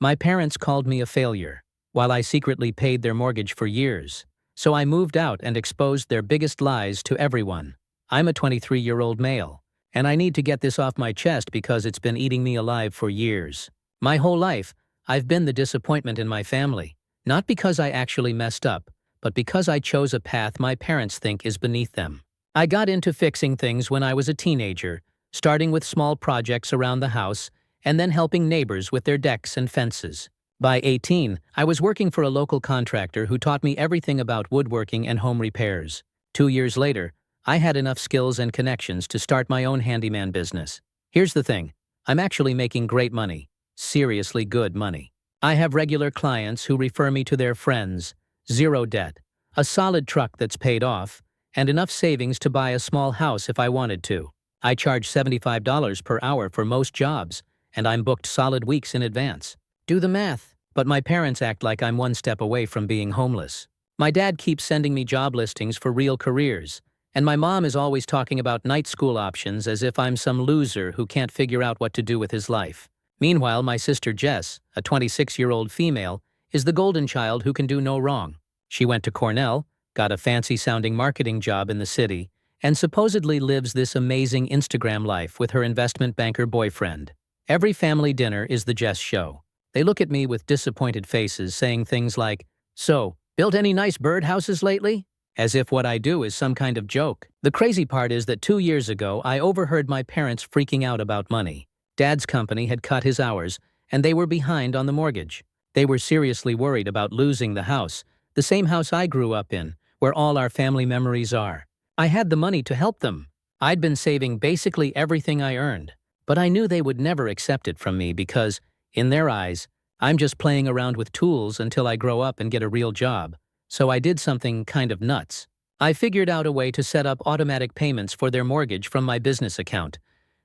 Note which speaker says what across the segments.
Speaker 1: My parents called me a failure, while I secretly paid their mortgage for years. So I moved out and exposed their biggest lies to everyone. I'm a 23-year-old male, and I need to get this off my chest because it's been eating me alive for years. My whole life, I've been the disappointment in my family, not because I actually messed up, but because I chose a path my parents think is beneath them. I got into fixing things when I was a teenager, starting with small projects around the house and then helping neighbors with their decks and fences. By 18, I was working for a local contractor who taught me everything about woodworking and home repairs. 2 years later, I had enough skills and connections to start my own handyman business. Here's the thing, I'm actually making great money, seriously good money. I have regular clients who refer me to their friends, zero debt, a solid truck that's paid off, and enough savings to buy a small house if I wanted to. I charge $75 per hour for most jobs, and I'm booked solid weeks in advance. Do the math. But my parents act like I'm one step away from being homeless. My dad keeps sending me job listings for real careers, and my mom is always talking about night school options as if I'm some loser who can't figure out what to do with his life. Meanwhile, my sister Jess, a 26-year-old female, is the golden child who can do no wrong. She went to Cornell, got a fancy-sounding marketing job in the city, and supposedly lives this amazing Instagram life with her investment banker boyfriend. Every family dinner is the Jess show. They look at me with disappointed faces, saying things like, "So, built any nice birdhouses lately?" As if what I do is some kind of joke. The crazy part is that 2 years ago, I overheard my parents freaking out about money. Dad's company had cut his hours, and they were behind on the mortgage. They were seriously worried about losing the house, the same house I grew up in, where all our family memories are. I had the money to help them. I'd been saving basically everything I earned. But I knew they would never accept it from me because, in their eyes, I'm just playing around with tools until I grow up and get a real job. So I did something kind of nuts. I figured out a way to set up automatic payments for their mortgage from my business account,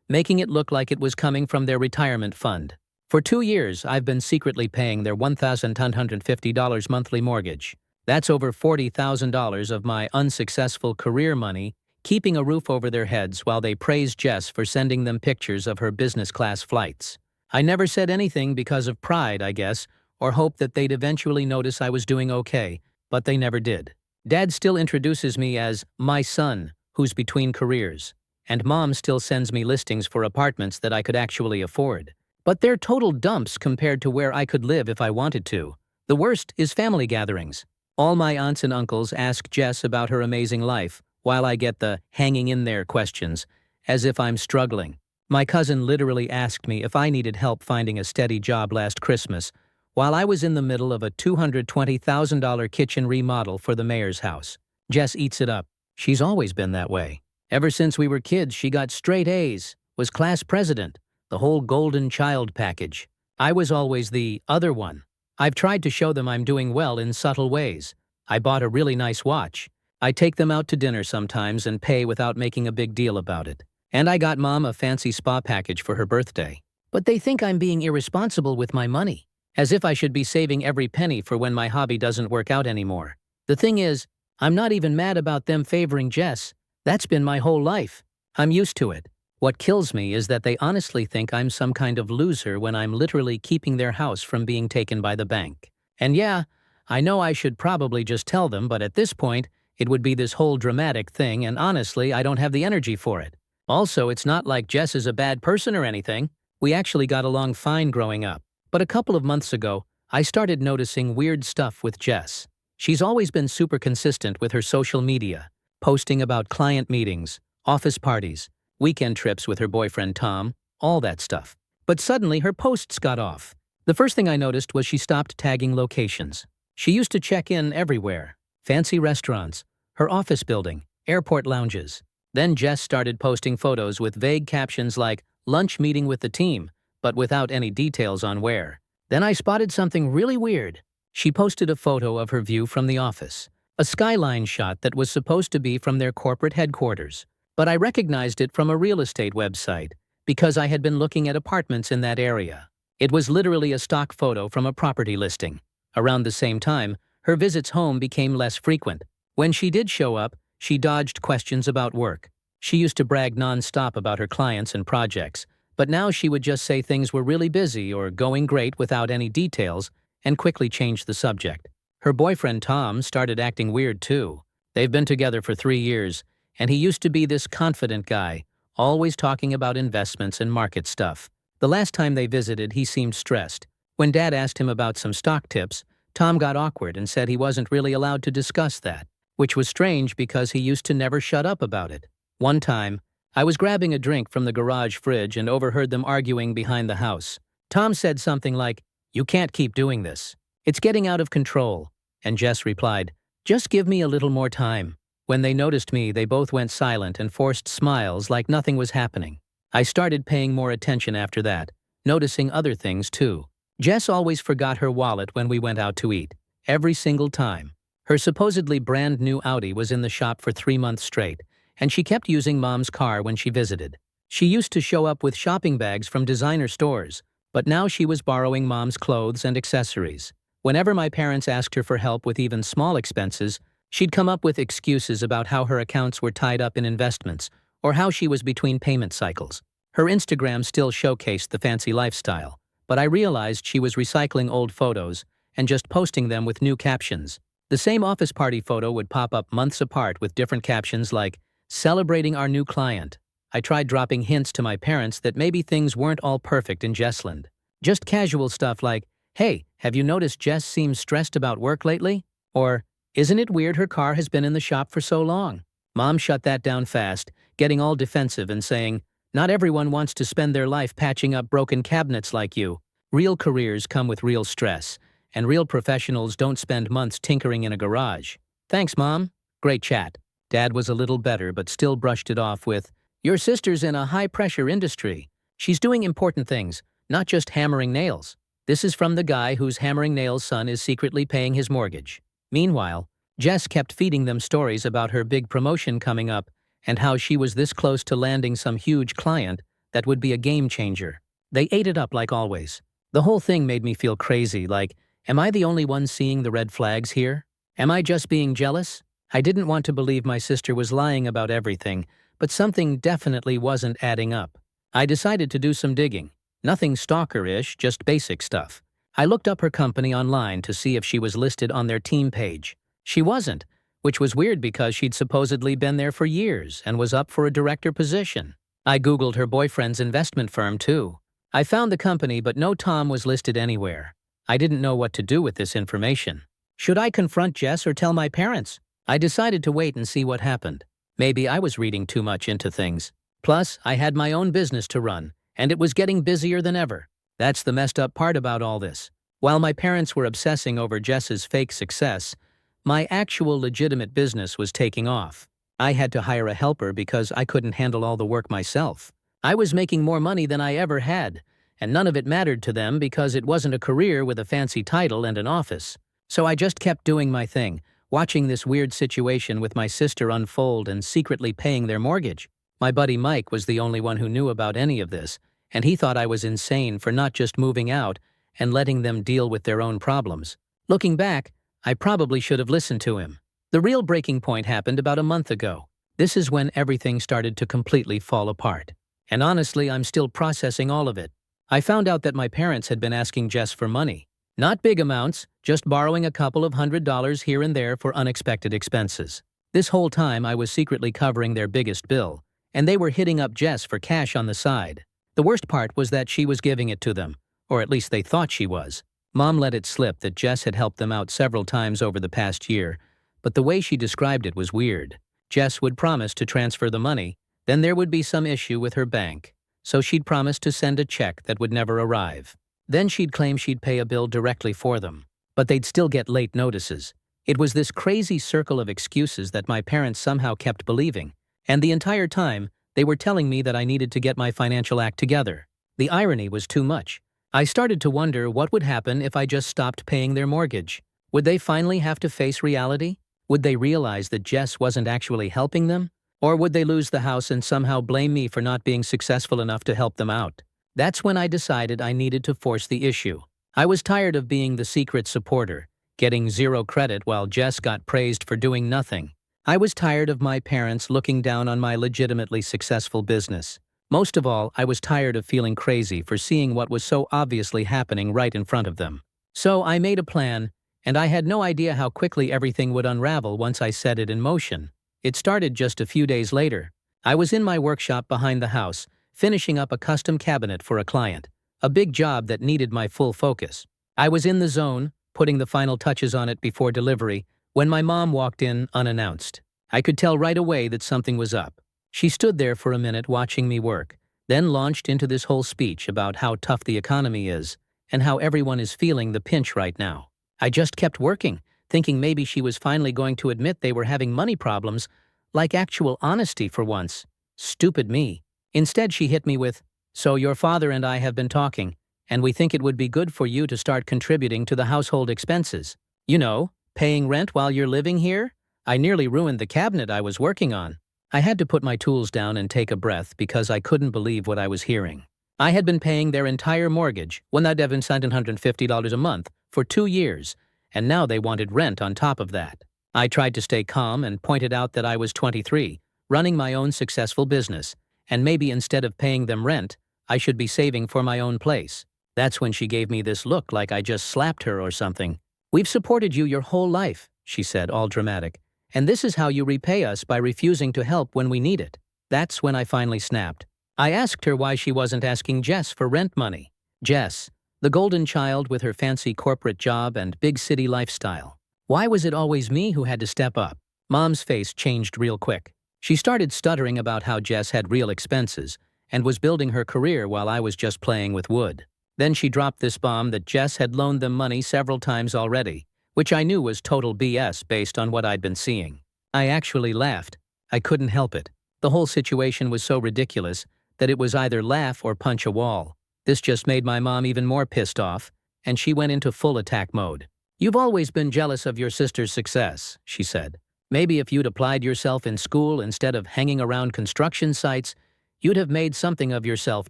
Speaker 1: making it look like it was coming from their retirement fund. For 2 years, I've been secretly paying their $1,150 monthly mortgage. That's over $40,000 of my unsuccessful career money, keeping a roof over their heads while they praise Jess for sending them pictures of her business class flights. I never said anything because of pride, I guess, or hoped that they'd eventually notice I was doing okay, but they never did. Dad still introduces me as my son, who's between careers, and Mom still sends me listings for apartments that I could actually afford. But they're total dumps compared to where I could live if I wanted to. The worst is family gatherings. All my aunts and uncles ask Jess about her amazing life, while I get the hanging in there questions, as if I'm struggling. My cousin literally asked me if I needed help finding a steady job last Christmas, while I was in the middle of a $220,000 kitchen remodel for the mayor's house. Jess eats it up. She's always been that way. Ever since we were kids, she got straight A's, was class president, the whole golden child package. I was always the other one. I've tried to show them I'm doing well in subtle ways. I bought a really nice watch. I take them out to dinner sometimes and pay without making a big deal about it. And I got Mom a fancy spa package for her birthday. But they think I'm being irresponsible with my money, as if I should be saving every penny for when my hobby doesn't work out anymore. The thing is, I'm not even mad about them favoring Jess. That's been my whole life. I'm used to it. What kills me is that they honestly think I'm some kind of loser when I'm literally keeping their house from being taken by the bank. And yeah, I know I should probably just tell them, but at this point, it would be this whole dramatic thing, and honestly, I don't have the energy for it. Also, it's not like Jess is a bad person or anything. We actually got along fine growing up. But a couple of months ago, I started noticing weird stuff with Jess. She's always been super consistent with her social media, posting about client meetings, office parties, weekend trips with her boyfriend Tom, all that stuff. But suddenly her posts got off. The first thing I noticed was she stopped tagging locations. She used to check in everywhere. Fancy restaurants, her office building, airport lounges. Then Jess started posting photos with vague captions like, lunch meeting with the team, but without any details on where. Then I spotted something really weird. She posted a photo of her view from the office, a skyline shot that was supposed to be from their corporate headquarters. But I recognized it from a real estate website because I had been looking at apartments in that area. It was literally a stock photo from a property listing. Around the same time, her visits home became less frequent. When she did show up, she dodged questions about work. She used to brag non-stop about her clients and projects, But now she would just say things were really busy or going great without any details and quickly change the subject. Her boyfriend Tom started acting weird too. They've been together for 3 years, and he used to be this confident guy, always talking about investments and market stuff. The last time they visited, he seemed stressed. When Dad asked him about some stock tips, Tom got awkward and said he wasn't really allowed to discuss that, which was strange because he used to never shut up about it. One time, I was grabbing a drink from the garage fridge and overheard them arguing behind the house. Tom said something like, "You can't keep doing this. It's getting out of control." And Jess replied, "Just give me a little more time." When they noticed me, they both went silent and forced smiles like nothing was happening. I started paying more attention after that, noticing other things too. Jess always forgot her wallet when we went out to eat, every single time. Her supposedly brand new Audi was in the shop for 3 months straight, and she kept using Mom's car when she visited. She used to show up with shopping bags from designer stores, but now she was borrowing Mom's clothes and accessories. Whenever my parents asked her for help with even small expenses, she'd come up with excuses about how her accounts were tied up in investments or how she was between payment cycles. Her Instagram still showcased the fancy lifestyle, but I realized she was recycling old photos and just posting them with new captions. The same office party photo would pop up months apart with different captions like, "Celebrating our new client." I tried dropping hints to my parents that maybe things weren't all perfect in Jessland. Just casual stuff like, "Hey, have you noticed Jess seems stressed about work lately?" Or, "Isn't it weird her car has been in the shop for so long?" Mom shut that down fast, getting all defensive and saying, "Not everyone wants to spend their life patching up broken cabinets like you. Real careers come with real stress, and real professionals don't spend months tinkering in a garage." "Thanks, Mom." Great chat. Dad was a little better but still brushed it off with, "Your sister's in a high-pressure industry. She's doing important things, not just hammering nails." This is from the guy whose hammering nails son is secretly paying his mortgage. Meanwhile, Jess kept feeding them stories about her big promotion coming up and how she was this close to landing some huge client that would be a game changer. They ate it up like always. The whole thing made me feel crazy, like, am I the only one seeing the red flags here? Am I just being jealous? I didn't want to believe my sister was lying about everything, but something definitely wasn't adding up. I decided to do some digging. Nothing stalker-ish, just basic stuff. I looked up her company online to see if she was listed on their team page. She wasn't, which was weird because she'd supposedly been there for years and was up for a director position. I Googled her boyfriend's investment firm too. I found the company, but no Tom was listed anywhere. I didn't know what to do with this information. Should I confront Jess or tell my parents? I decided to wait and see what happened. Maybe I was reading too much into things. Plus, I had my own business to run, and it was getting busier than ever. That's the messed up part about all this. While my parents were obsessing over Jess's fake success, my actual legitimate business was taking off. I had to hire a helper because I couldn't handle all the work myself. I was making more money than I ever had, and none of it mattered to them because it wasn't a career with a fancy title and an office. So I just kept doing my thing, watching this weird situation with my sister unfold and secretly paying their mortgage. My buddy Mike was the only one who knew about any of this, and he thought I was insane for not just moving out and letting them deal with their own problems. Looking back, I probably should have listened to him. The real breaking point happened about a month ago. This is when everything started to completely fall apart. And honestly, I'm still processing all of it. I found out that my parents had been asking Jess for money. Not big amounts, just borrowing a couple of $100s here and there for unexpected expenses. This whole time I was secretly covering their biggest bill, and they were hitting up Jess for cash on the side. The worst part was that she was giving it to them, or at least they thought she was. Mom let it slip that Jess had helped them out several times over the past year, but the way she described it was weird. Jess would promise to transfer the money, then there would be some issue with her bank, so she'd promise to send a check that would never arrive. Then she'd claim she'd pay a bill directly for them, but they'd still get late notices. It was this crazy circle of excuses that my parents somehow kept believing, and the entire time, they were telling me that I needed to get my financial act together. The irony was too much. I started to wonder what would happen if I just stopped paying their mortgage. Would they finally have to face reality? Would they realize that Jess wasn't actually helping them? Or would they lose the house and somehow blame me for not being successful enough to help them out? That's when I decided I needed to force the issue. I was tired of being the secret supporter, getting zero credit while Jess got praised for doing nothing. I was tired of my parents looking down on my legitimately successful business. Most of all, I was tired of feeling crazy for seeing what was so obviously happening right in front of them. So I made a plan, and I had no idea how quickly everything would unravel once I set it in motion. It started just a few days later. I was in my workshop behind the house, finishing up a custom cabinet for a client, a big job that needed my full focus. I was in the zone, putting the final touches on it before delivery, when my mom walked in unannounced. I could tell right away that something was up. She stood there for a minute watching me work, then launched into this whole speech about how tough the economy is and how everyone is feeling the pinch right now. I just kept working, thinking maybe she was finally going to admit they were having money problems, like actual honesty for once. Stupid me. Instead, she hit me with, "So your father and I have been talking, and we think it would be good for you to start contributing to the household expenses. You know, paying rent while you're living here?" I nearly ruined the cabinet I was working on. I had to put my tools down and take a breath because I couldn't believe what I was hearing. I had been paying their entire mortgage, $1,750 a month, for 2 years, and now they wanted rent on top of that. I tried to stay calm and pointed out that I was 23, running my own successful business, and maybe instead of paying them rent, I should be saving for my own place. That's when she gave me this look like I just slapped her or something. "We've supported you your whole life," she said, all dramatic. "And this is how you repay us, by refusing to help when we need it." That's when I finally snapped. I asked her why she wasn't asking Jess for rent money. Jess, the golden child with her fancy corporate job and big city lifestyle. Why was it always me who had to step up? Mom's face changed real quick. She started stuttering about how Jess had real expenses and was building her career while I was just playing with wood. Then she dropped this bomb that Jess had loaned them money several times already, which I knew was total BS based on what I'd been seeing. I actually laughed. I couldn't help it. The whole situation was so ridiculous that it was either laugh or punch a wall. This just made my mom even more pissed off, and she went into full attack mode. "You've always been jealous of your sister's success," she said. "Maybe if you'd applied yourself in school instead of hanging around construction sites, you'd have made something of yourself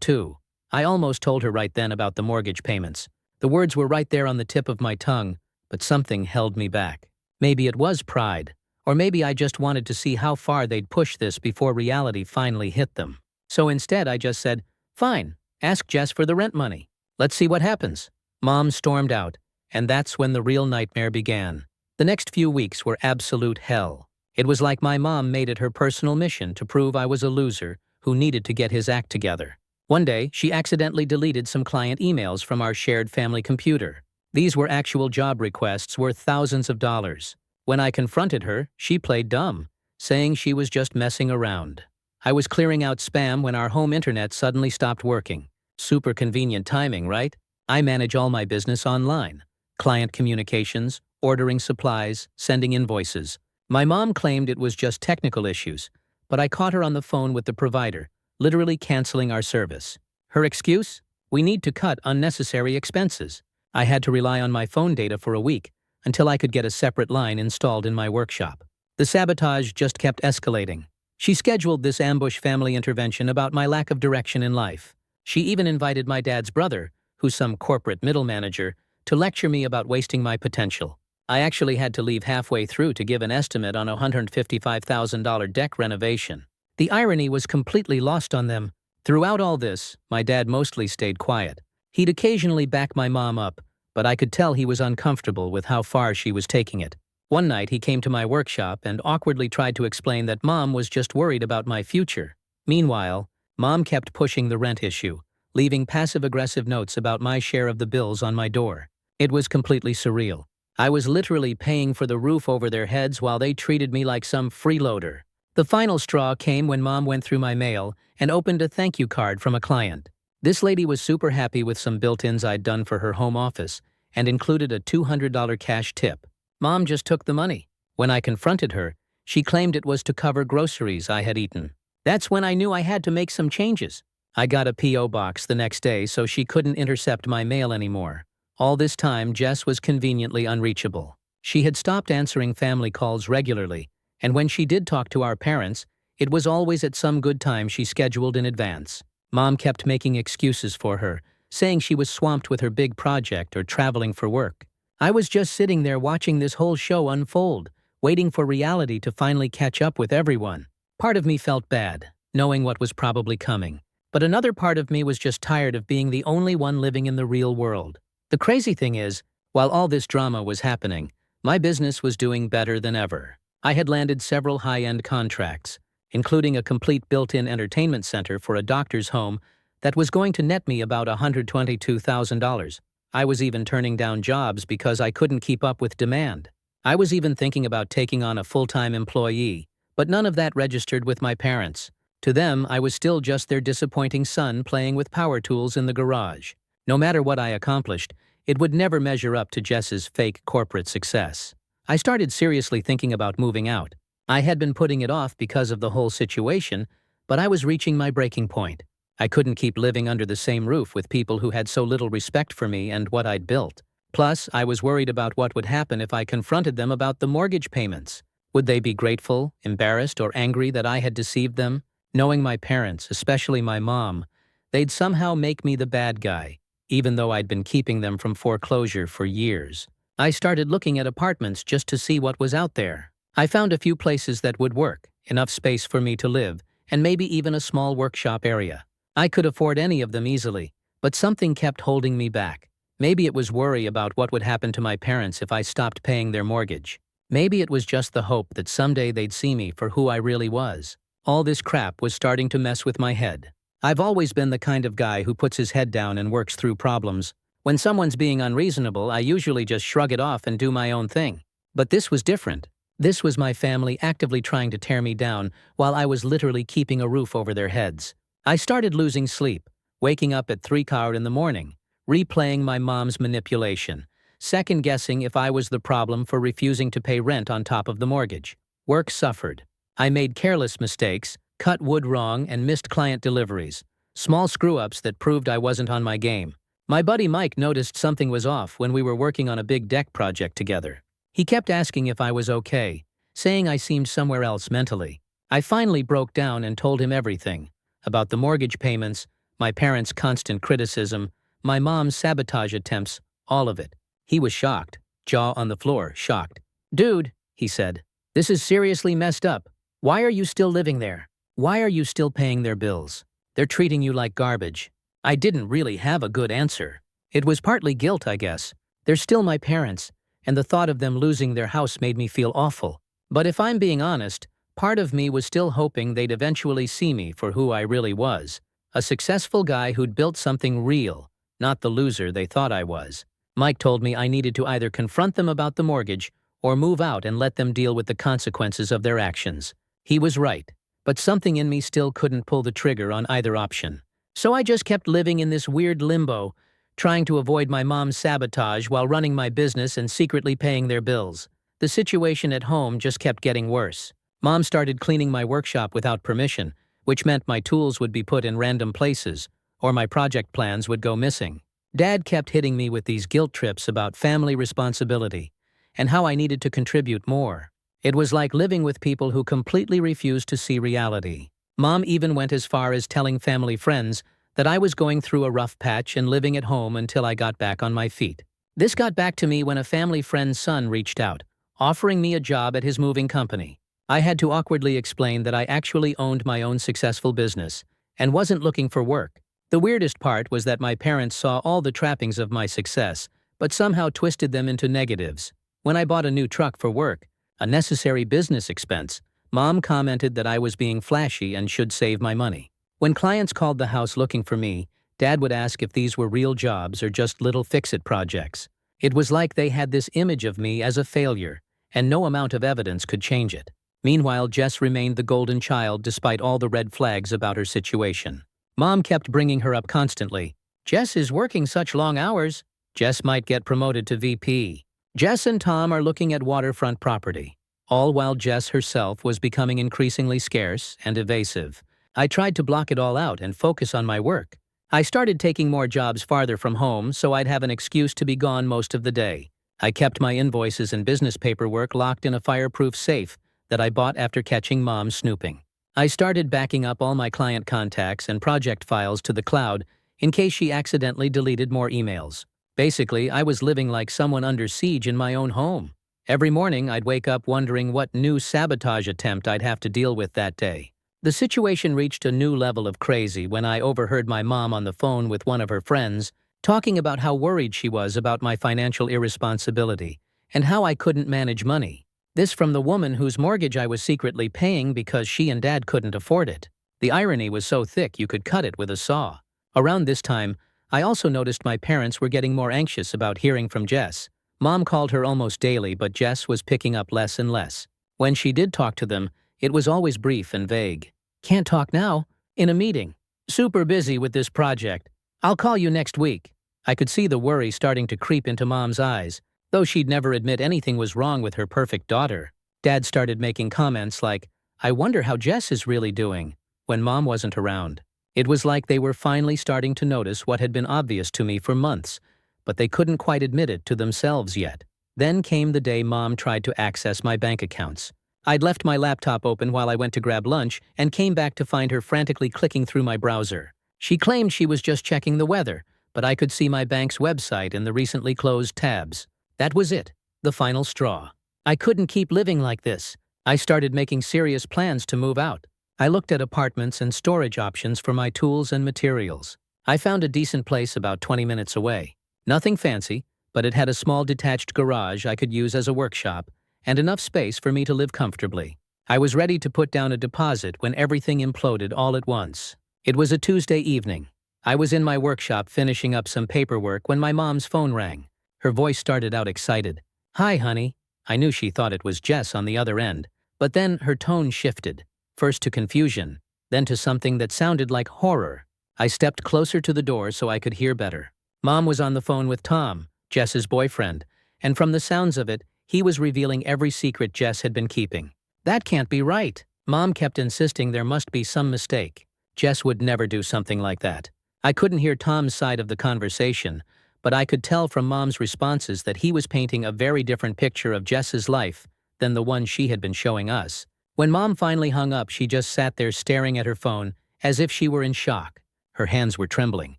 Speaker 1: too." I almost told her right then about the mortgage payments. The words were right there on the tip of my tongue, but something held me back. Maybe it was pride, or maybe I just wanted to see how far they'd push this before reality finally hit them. So instead I just said, "Fine, ask Jess for the rent money. Let's see what happens." Mom stormed out, and that's when the real nightmare began. The next few weeks were absolute hell. It was like my mom made it her personal mission to prove I was a loser who needed to get his act together. One day, she accidentally deleted some client emails from our shared family computer. These were actual job requests worth thousands of dollars. When I confronted her, she played dumb, saying she was just messing around. I was clearing out spam when our home internet suddenly stopped working. Super convenient timing, right? I manage all my business online. Client communications, ordering supplies, sending invoices. My mom claimed it was just technical issues, but I caught her on the phone with the provider, literally canceling our service. Her excuse? "We need to cut unnecessary expenses." I had to rely on my phone data for a week until I could get a separate line installed in my workshop. The sabotage just kept escalating. She scheduled this ambush family intervention about my lack of direction in life. She even invited my dad's brother, who's some corporate middle manager, to lecture me about wasting my potential. I actually had to leave halfway through to give an estimate on a $155,000 deck renovation. The irony was completely lost on them. Throughout all this, my dad mostly stayed quiet. He'd occasionally back my mom up, but I could tell he was uncomfortable with how far she was taking it. One night he came to my workshop and awkwardly tried to explain that Mom was just worried about my future. Meanwhile, Mom kept pushing the rent issue, leaving passive-aggressive notes about my share of the bills on my door. It was completely surreal. I was literally paying for the roof over their heads while they treated me like some freeloader. The final straw came when Mom went through my mail and opened a thank you card from a client. This lady was super happy with some built-ins I'd done for her home office and included a $200 cash tip. Mom just took the money. When I confronted her, she claimed it was to cover groceries I had eaten. That's when I knew I had to make some changes. I got a P.O. box the next day so she couldn't intercept my mail anymore. All this time, Jess was conveniently unreachable. She had stopped answering family calls regularly, and when she did talk to our parents, it was always at some good time she scheduled in advance. Mom kept making excuses for her, saying she was swamped with her big project or traveling for work. I was just sitting there watching this whole show unfold, waiting for reality to finally catch up with everyone. Part of me felt bad, knowing what was probably coming, But another part of me was just tired of being the only one living in the real world. The crazy thing is, while all this drama was happening, my business was doing better than ever. I had landed several high-end contracts, including a complete built-in entertainment center for a doctor's home that was going to net me about $122,000. I was even turning down jobs because I couldn't keep up with demand. I was even thinking about taking on a full-time employee, but none of that registered with my parents. To them, I was still just their disappointing son playing with power tools in the garage. No matter what I accomplished, it would never measure up to Jess's fake corporate success. I started seriously thinking about moving out. I had been putting it off because of the whole situation, but I was reaching my breaking point. I couldn't keep living under the same roof with people who had so little respect for me and what I'd built. Plus, I was worried about what would happen if I confronted them about the mortgage payments. Would they be grateful, embarrassed, or angry that I had deceived them? Knowing my parents, especially my mom, they'd somehow make me the bad guy, even though I'd been keeping them from foreclosure for years. I started looking at apartments just to see what was out there. I found a few places that would work, enough space for me to live, and maybe even a small workshop area. I could afford any of them easily, but something kept holding me back. Maybe it was worry about what would happen to my parents if I stopped paying their mortgage. Maybe it was just the hope that someday they'd see me for who I really was. All this crap was starting to mess with my head. I've always been the kind of guy who puts his head down and works through problems. When someone's being unreasonable, I usually just shrug it off and do my own thing. But this was different. This was my family actively trying to tear me down while I was literally keeping a roof over their heads. I started losing sleep, waking up at 3 in the morning, replaying my mom's manipulation, second-guessing if I was the problem for refusing to pay rent on top of the mortgage. Work suffered. I made careless mistakes, cut wood wrong, and missed client deliveries. Small screw-ups that proved I wasn't on my game. My buddy Mike noticed something was off when we were working on a big deck project together. He kept asking if I was okay, saying I seemed somewhere else mentally. I finally broke down and told him everything. About the mortgage payments, my parents' constant criticism, my mom's sabotage attempts, all of it. He was shocked, jaw on the floor, shocked. "Dude," he said, "this is seriously messed up. Why are you still living there? Why are you still paying their bills? They're treating you like garbage." I didn't really have a good answer. It was partly guilt, I guess. They're still my parents, and the thought of them losing their house made me feel awful. But if I'm being honest, part of me was still hoping they'd eventually see me for who I really was. A successful guy who'd built something real, not the loser they thought I was. Mike told me I needed to either confront them about the mortgage or move out and let them deal with the consequences of their actions. He was right, but something in me still couldn't pull the trigger on either option. So I just kept living in this weird limbo, trying to avoid my mom's sabotage while running my business and secretly paying their bills. The situation at home just kept getting worse. Mom started cleaning my workshop without permission, which meant my tools would be put in random places, or my project plans would go missing. Dad kept hitting me with these guilt trips about family responsibility and how I needed to contribute more. It was like living with people who completely refused to see reality. Mom even went as far as telling family friends that I was going through a rough patch and living at home until I got back on my feet. This got back to me when a family friend's son reached out, offering me a job at his moving company. I had to awkwardly explain that I actually owned my own successful business and wasn't looking for work. The weirdest part was that my parents saw all the trappings of my success, but somehow twisted them into negatives. When I bought a new truck for work, a necessary business expense, Mom commented that I was being flashy and should save my money. When clients called the house looking for me, Dad would ask if these were real jobs or just little fix-it projects. It was like they had this image of me as a failure, and no amount of evidence could change it. Meanwhile, Jess remained the golden child despite all the red flags about her situation. Mom kept bringing her up constantly. "Jess is working such long hours. Jess might get promoted to VP. Jess and Tom are looking at waterfront property." All while Jess herself was becoming increasingly scarce and evasive. I tried to block it all out and focus on my work. I started taking more jobs farther from home so I'd have an excuse to be gone most of the day. I kept my invoices and business paperwork locked in a fireproof safe that I bought after catching Mom snooping. I started backing up all my client contacts and project files to the cloud in case she accidentally deleted more emails. Basically, I was living like someone under siege in my own home. Every morning, I'd wake up wondering what new sabotage attempt I'd have to deal with that day. The situation reached a new level of crazy when I overheard my mom on the phone with one of her friends, talking about how worried she was about my financial irresponsibility and how I couldn't manage money. This from the woman whose mortgage I was secretly paying because she and Dad couldn't afford it. The irony was so thick you could cut it with a saw. Around this time, I also noticed my parents were getting more anxious about hearing from Jess. Mom called her almost daily, but Jess was picking up less and less. When she did talk to them, it was always brief and vague. "Can't talk now. In a meeting. Super busy with this project. I'll call you next week." I could see the worry starting to creep into Mom's eyes, though she'd never admit anything was wrong with her perfect daughter. Dad started making comments like, "I wonder how Jess is really doing," when Mom wasn't around. It was like they were finally starting to notice what had been obvious to me for months, but they couldn't quite admit it to themselves yet. Then came the day Mom tried to access my bank accounts. I'd left my laptop open while I went to grab lunch and came back to find her frantically clicking through my browser. She claimed she was just checking the weather, but I could see my bank's website in the recently closed tabs. That was it, the final straw. I couldn't keep living like this. I started making serious plans to move out. I looked at apartments and storage options for my tools and materials. I found a decent place about 20 minutes away. Nothing fancy, but it had a small detached garage I could use as a workshop and enough space for me to live comfortably. I was ready to put down a deposit when everything imploded all at once. It was a Tuesday evening. I was in my workshop finishing up some paperwork when my mom's phone rang. Her voice started out excited. "Hi, honey." I knew she thought it was Jess on the other end, but then her tone shifted, first to confusion, then to something that sounded like horror. I stepped closer to the door so I could hear better. Mom was on the phone with Tom, Jess's boyfriend, and from the sounds of it, he was revealing every secret Jess had been keeping. "That can't be right." Mom kept insisting there must be some mistake. Jess would never do something like that. I couldn't hear Tom's side of the conversation, but I could tell from Mom's responses that he was painting a very different picture of Jess's life than the one she had been showing us. When Mom finally hung up, she just sat there staring at her phone as if she were in shock. Her hands were trembling.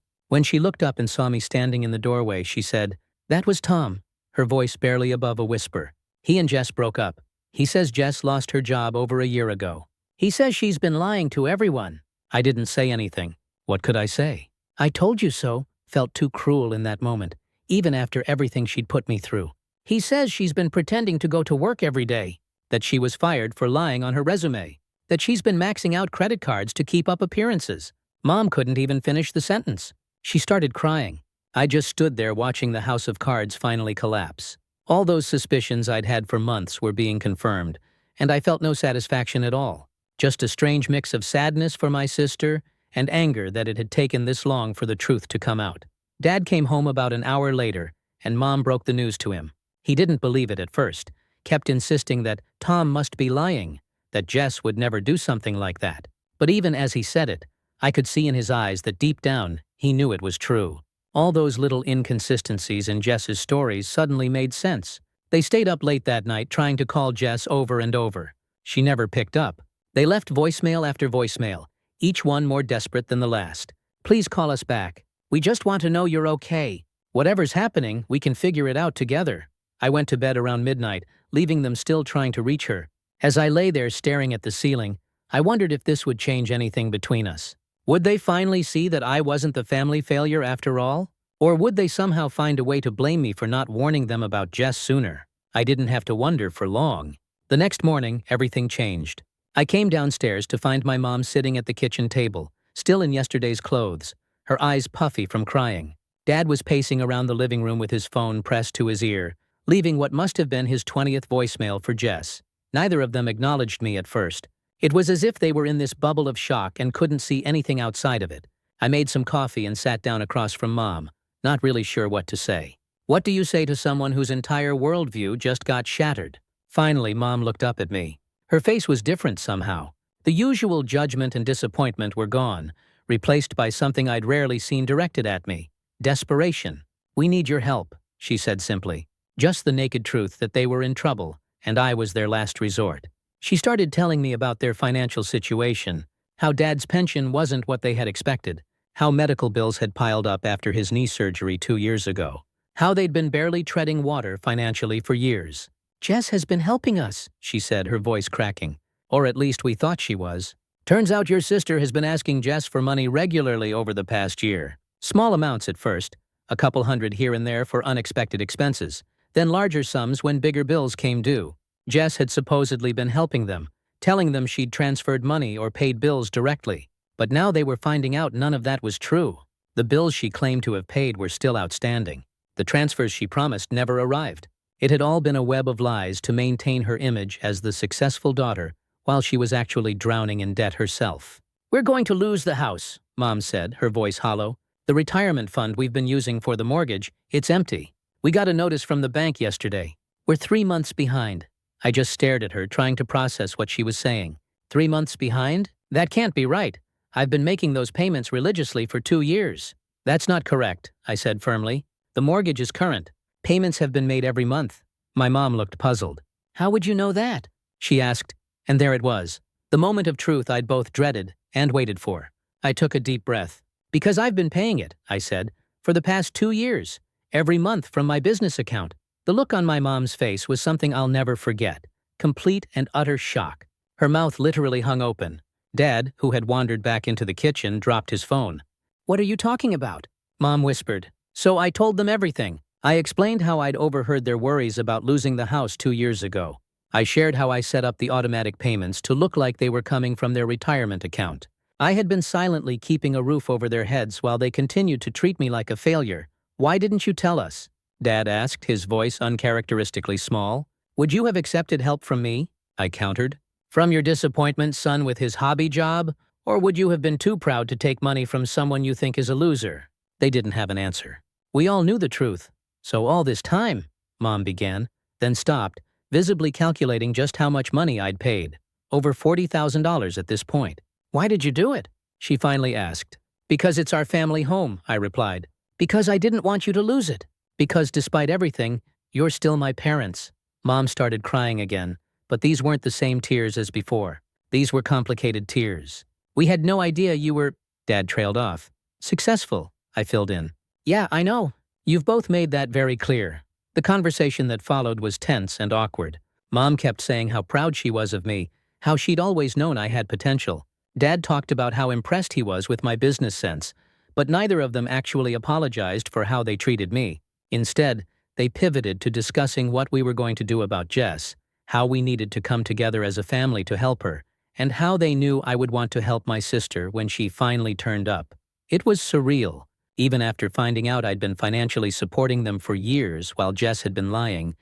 Speaker 1: When she looked up and saw me standing in the doorway, she said, "That was Tom," her voice barely above a whisper. "He and Jess broke up. He says Jess lost her job over a year ago. He says she's been lying to everyone." I didn't say anything. What could I say? "I told you so," felt too cruel in that moment, even after everything she'd put me through. "He says she's been pretending to go to work every day, that she was fired for lying on her resume, that she's been maxing out credit cards to keep up appearances." Mom couldn't even finish the sentence. She started crying. I just stood there watching the house of cards finally collapse. All those suspicions I'd had for months were being confirmed, and I felt no satisfaction at all. Just a strange mix of sadness for my sister and anger that it had taken this long for the truth to come out. Dad came home about an hour later, and Mom broke the news to him. He didn't believe it at first, kept insisting that Tom must be lying, that Jess would never do something like that. But even as he said it, I could see in his eyes that deep down, he knew it was true. All those little inconsistencies in Jess's stories suddenly made sense. They stayed up late that night trying to call Jess over and over. She never picked up. They left voicemail after voicemail, each one more desperate than the last. "Please call us back. We just want to know you're okay. Whatever's happening, we can figure it out together." I went to bed around midnight, leaving them still trying to reach her. As I lay there staring at the ceiling, I wondered if this would change anything between us. Would they finally see that I wasn't the family failure after all? Or would they somehow find a way to blame me for not warning them about Jess sooner? I didn't have to wonder for long. The next morning, everything changed. I came downstairs to find my mom sitting at the kitchen table, still in yesterday's clothes, her eyes puffy from crying. Dad was pacing around the living room with his phone pressed to his ear, leaving what must have been his 20th voicemail for Jess. Neither of them acknowledged me at first. It was as if they were in this bubble of shock and couldn't see anything outside of it. I made some coffee and sat down across from Mom, not really sure what to say. What do you say to someone whose entire worldview just got shattered? Finally, Mom looked up at me. Her face was different somehow. The usual judgment and disappointment were gone, replaced by something I'd rarely seen directed at me. Desperation. "We need your help," she said simply. Just the naked truth that they were in trouble, and I was their last resort. She started telling me about their financial situation, how Dad's pension wasn't what they had expected, how medical bills had piled up after his knee surgery 2 years ago, how they'd been barely treading water financially for years. "Jess has been helping us," she said, her voice cracking. Or at least we thought she was. Turns out your sister has been asking Jess for money regularly over the past year. Small amounts at first, a couple hundred here and there for unexpected expenses, then larger sums when bigger bills came due. Jess had supposedly been helping them, telling them she'd transferred money or paid bills directly. But now they were finding out none of that was true. The bills she claimed to have paid were still outstanding. The transfers she promised never arrived. It had all been a web of lies to maintain her image as the successful daughter, while she was actually drowning in debt herself. "We're going to lose the house," Mom said, her voice hollow. "The retirement fund we've been using for the mortgage, it's empty. We got a notice from the bank yesterday. We're 3 months behind." I just stared at her, trying to process what she was saying. 3 months behind? That can't be right. I've been making those payments religiously for 2 years. "That's not correct," I said firmly. "The mortgage is current. Payments have been made every month." My mom looked puzzled. "How would you know that?" she asked, and there it was. The moment of truth I'd both dreaded and waited for. I took a deep breath. "Because I've been paying it," I said, "for the past 2 years. Every month from my business account." The look on my mom's face was something I'll never forget. Complete and utter shock. Her mouth literally hung open. Dad, who had wandered back into the kitchen, dropped his phone. "What are you talking about?" Mom whispered. So I told them everything. I explained how I'd overheard their worries about losing the house 2 years ago. I shared how I set up the automatic payments to look like they were coming from their retirement account. I had been silently keeping a roof over their heads while they continued to treat me like a failure. "Why didn't you tell us?" Dad asked, his voice uncharacteristically small. "Would you have accepted help from me?" I countered. "From your disappointment son with his hobby job? Or would you have been too proud to take money from someone you think is a loser?" They didn't have an answer. We all knew the truth. "So all this time," Mom began, then stopped, visibly calculating just how much money I'd paid. Over $40,000 at this point. "Why did you do it?" she finally asked. "Because it's our family home," I replied. "Because I didn't want you to lose it. Because despite everything, you're still my parents." Mom started crying again, but these weren't the same tears as before. These were complicated tears. "We had no idea you were—" Dad trailed off. "Successful," I filled in. "Yeah, I know. You've both made that very clear." The conversation that followed was tense and awkward. Mom kept saying how proud she was of me, how she'd always known I had potential. Dad talked about how impressed he was with my business sense, but neither of them actually apologized for how they treated me. Instead, they pivoted to discussing what we were going to do about Jess, how we needed to come together as a family to help her, and how they knew I would want to help my sister when she finally turned up. It was surreal. Even after finding out I'd been financially supporting them for years while Jess had been lying,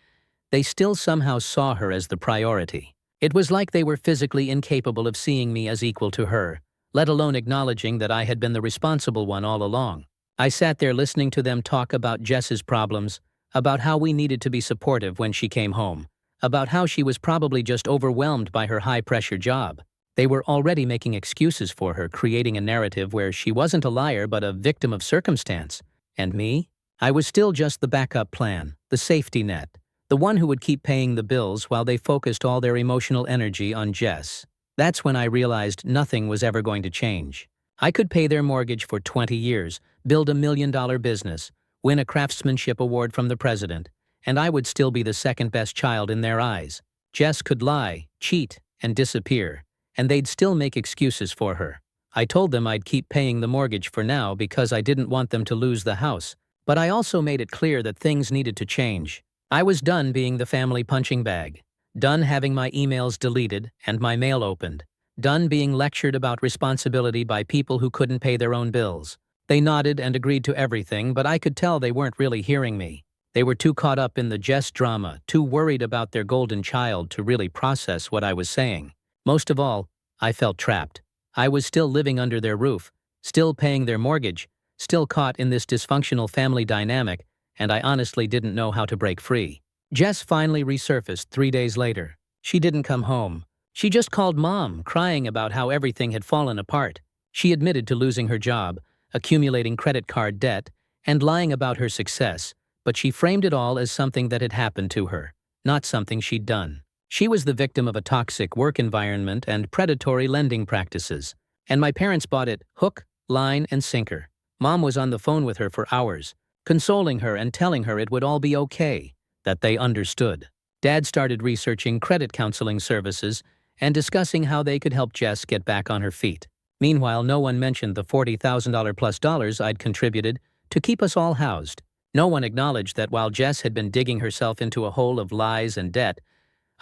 Speaker 1: they still somehow saw her as the priority. It was like they were physically incapable of seeing me as equal to her, let alone acknowledging that I had been the responsible one all along. I sat there listening to them talk about Jess's problems, about how we needed to be supportive when she came home, about how she was probably just overwhelmed by her high-pressure job. They were already making excuses for her, creating a narrative where she wasn't a liar but a victim of circumstance. And me? I was still just the backup plan, the safety net, the one who would keep paying the bills while they focused all their emotional energy on Jess. That's when I realized nothing was ever going to change. I could pay their mortgage for 20 years, build $1 million business, win a craftsmanship award from the president, and I would still be the second-best child in their eyes. Jess could lie, cheat, and disappear, and they'd still make excuses for her. I told them I'd keep paying the mortgage for now because I didn't want them to lose the house, but I also made it clear that things needed to change. I was done being the family punching bag, done having my emails deleted and my mail opened, done being lectured about responsibility by people who couldn't pay their own bills. They nodded and agreed to everything, but I could tell they weren't really hearing me. They were too caught up in the Jess drama, too worried about their golden child to really process what I was saying. Most of all, I felt trapped. I was still living under their roof, still paying their mortgage, still caught in this dysfunctional family dynamic, and I honestly didn't know how to break free. Jess finally resurfaced 3 days later. She didn't come home. She just called Mom, crying about how everything had fallen apart. She admitted to losing her job, accumulating credit card debt, and lying about her success, but she framed it all as something that had happened to her, not something she'd done. She was the victim of a toxic work environment and predatory lending practices, and my parents bought it hook, line, and sinker. Mom was on the phone with her for hours, consoling her and telling her it would all be okay, that they understood. Dad started researching credit counseling services, and discussing how they could help Jess get back on her feet. Meanwhile, no one mentioned the $40,000 plus dollars I'd contributed to keep us all housed. No one acknowledged that while Jess had been digging herself into a hole of lies and debt,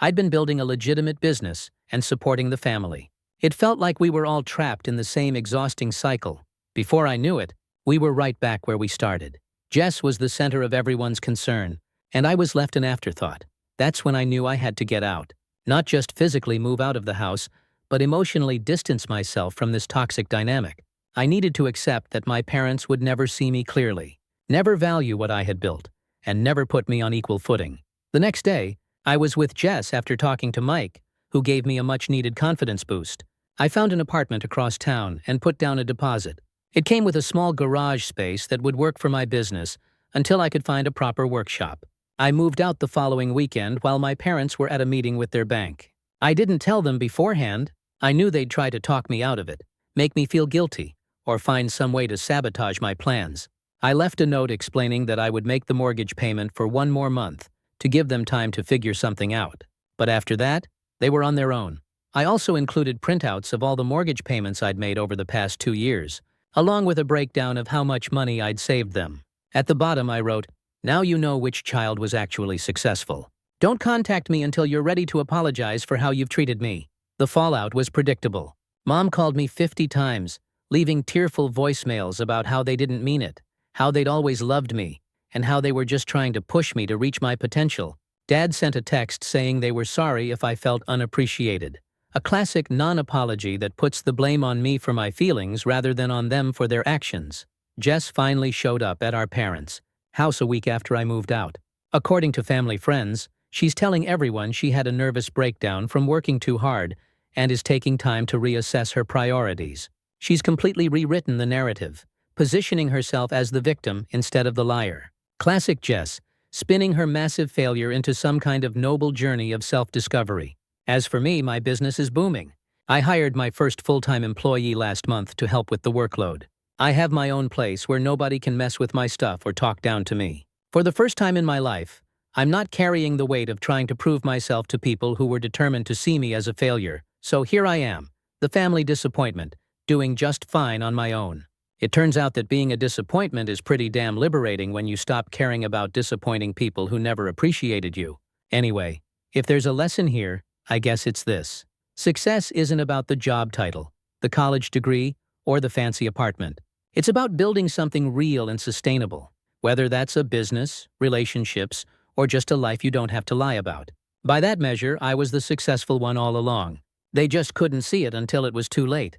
Speaker 1: I'd been building a legitimate business and supporting the family. It felt like we were all trapped in the same exhausting cycle. Before I knew it, we were right back where we started. Jess was the center of everyone's concern, and I was left an afterthought. That's when I knew I had to get out. Not just physically move out of the house, but emotionally distance myself from this toxic dynamic. I needed to accept that my parents would never see me clearly, never value what I had built, and never put me on equal footing. The next day, I was with Jess after talking to Mike, who gave me a much-needed confidence boost. I found an apartment across town and put down a deposit. It came with a small garage space that would work for my business until I could find a proper workshop. I moved out the following weekend while my parents were at a meeting with their bank. I didn't tell them beforehand. I knew they'd try to talk me out of it, make me feel guilty, or find some way to sabotage my plans. I left a note explaining that I would make the mortgage payment for one more month to give them time to figure something out. But after that, they were on their own. I also included printouts of all the mortgage payments I'd made over the past 2 years, along with a breakdown of how much money I'd saved them. At the bottom I wrote, "Now you know which child was actually successful. Don't contact me until you're ready to apologize for how you've treated me." The fallout was predictable. Mom called me 50 times, leaving tearful voicemails about how they didn't mean it, how they'd always loved me, and how they were just trying to push me to reach my potential. Dad sent a text saying they were sorry if I felt unappreciated. A classic non-apology that puts the blame on me for my feelings rather than on them for their actions. Jess finally showed up at our parents' house a week after I moved out. According to family friends, she's telling everyone she had a nervous breakdown from working too hard and is taking time to reassess her priorities. She's completely rewritten the narrative, positioning herself as the victim instead of the liar. Classic Jess, spinning her massive failure into some kind of noble journey of self-discovery. As for me, my business is booming. I hired my first full-time employee last month to help with the workload. I have my own place where nobody can mess with my stuff or talk down to me. For the first time in my life, I'm not carrying the weight of trying to prove myself to people who were determined to see me as a failure. So here I am, the family disappointment, doing just fine on my own. It turns out that being a disappointment is pretty damn liberating when you stop caring about disappointing people who never appreciated you. Anyway, if there's a lesson here, I guess it's this. Success isn't about the job title, the college degree, or the fancy apartment. It's about building something real and sustainable, whether that's a business, relationships, or just a life you don't have to lie about. By that measure, I was the successful one all along. They just couldn't see it until it was too late.